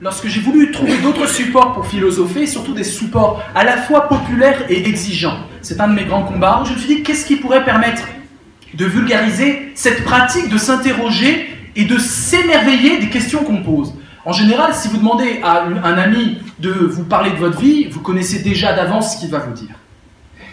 Lorsque j'ai voulu trouver d'autres supports pour philosopher, surtout des supports à la fois populaires et exigeants, c'est un de mes grands combats, où je me suis dit qu'est-ce qui pourrait permettre de vulgariser cette pratique de s'interroger et de s'émerveiller des questions qu'on pose. En général, si vous demandez à un ami de vous parler de votre vie, vous connaissez déjà d'avance ce qu'il va vous dire.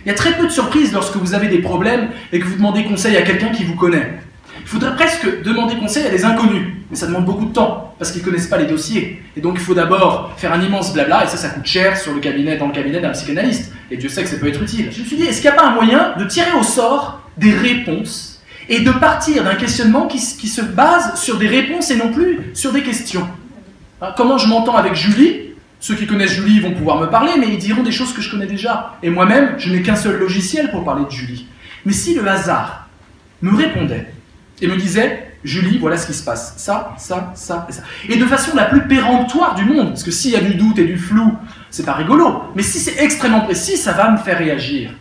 Il y a très peu de surprises lorsque vous avez des problèmes et que vous demandez conseil à quelqu'un qui vous connaît. Il faudrait presque demander conseil à des inconnus, mais ça demande beaucoup de temps, parce qu'ils ne connaissent pas les dossiers. Et donc il faut d'abord faire un immense blabla, et ça coûte cher dans le cabinet d'un psychanalyste. Et Dieu sait que ça peut être utile. Je me suis dit, est-ce qu'il n'y a pas un moyen de tirer au sort des réponses et de partir d'un questionnement qui se base sur des réponses et non plus sur des questions? Comment je m'entends avec Julie? Ceux qui connaissent Julie vont pouvoir me parler, mais ils diront des choses que je connais déjà. Et moi-même, je n'ai qu'un seul logiciel pour parler de Julie. Mais si le hasard me répondait et me disait « Julie, voilà ce qui se passe, ça, ça, ça et ça », et de façon la plus péremptoire du monde, parce que s'il y a du doute et du flou, c'est pas rigolo, mais si c'est extrêmement précis, ça va me faire réagir.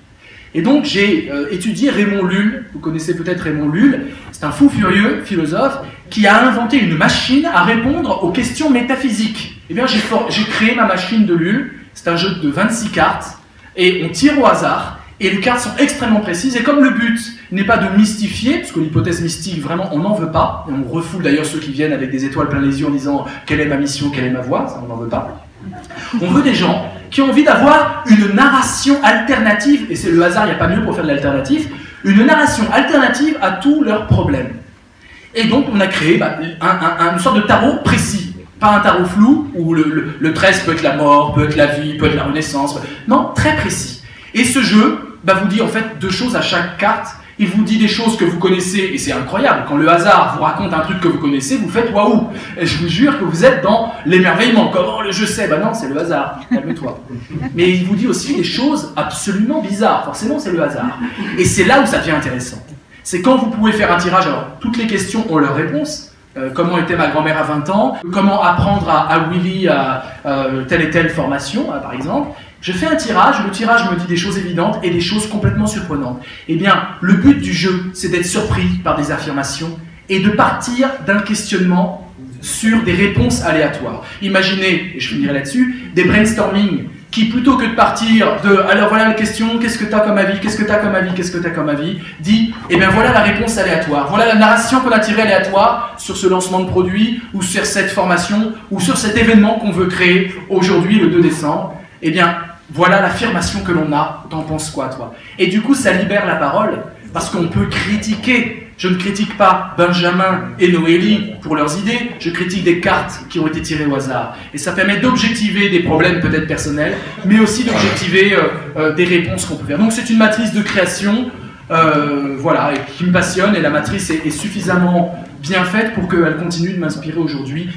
Et donc j'ai étudié Raymond Lull, vous connaissez peut-être Raymond Lull, c'est un fou furieux, philosophe, qui a inventé une machine à répondre aux questions métaphysiques. Eh bien j'ai créé ma machine de Lull, c'est un jeu de 26 cartes, et on tire au hasard, et les cartes sont extrêmement précises, et comme le but n'est pas de mystifier, parce que l'hypothèse mystique, vraiment, on n'en veut pas, et on refoule d'ailleurs ceux qui viennent avec des étoiles plein les yeux en disant « quelle est ma mission, quelle est ma voie », ça on n'en veut pas. On veut des gens qui ont envie d'avoir une narration alternative, et c'est le hasard, il n'y a pas mieux pour faire de l'alternative, une narration alternative à tous leurs problèmes. Et donc on a créé une sorte de tarot précis, pas un tarot flou, où le 13 peut être la mort, peut être la vie, peut être la renaissance, non, très précis. Et ce jeu vous dit en fait deux choses à chaque carte. Il vous dit des choses que vous connaissez, et c'est incroyable. Quand le hasard vous raconte un truc que vous connaissez, vous faites waouh. Et je vous jure que vous êtes dans l'émerveillement. Comment le je sais? Ben non, c'est le hasard. Calme-toi. Mais il vous dit aussi des choses absolument bizarres. Forcément, c'est le hasard. Et c'est là où ça devient intéressant. C'est quand vous pouvez faire un tirage. Alors, toutes les questions ont leur réponse. Comment était ma grand-mère à 20 ans? Comment apprendre à Willy telle et telle formation, par exemple. Je fais un tirage, le tirage me dit des choses évidentes et des choses complètement surprenantes. Eh bien, le but du jeu, c'est d'être surpris par des affirmations et de partir d'un questionnement sur des réponses aléatoires. Imaginez, et je finirai là-dessus, des brainstorming qui, plutôt que de partir de « alors voilà la question, qu'est-ce que tu as comme avis, qu'est-ce que tu as comme avis, qu'est-ce que tu as comme avis ?» dit « eh bien voilà la réponse aléatoire, voilà la narration qu'on a tirée aléatoire sur ce lancement de produit ou sur cette formation ou sur cet événement qu'on veut créer aujourd'hui, le 2 décembre. » Eh bien, voilà l'affirmation que l'on a, t'en penses quoi toi? Et du coup ça libère la parole, parce qu'on peut critiquer. Je ne critique pas Benjamin et Noélie pour leurs idées, je critique des cartes qui ont été tirées au hasard. Et ça permet d'objectiver des problèmes peut-être personnels, mais aussi d'objectiver des réponses qu'on peut faire. Donc c'est une matrice de création, voilà, et qui me passionne, et la matrice est suffisamment bien faite pour qu'elle continue de m'inspirer aujourd'hui.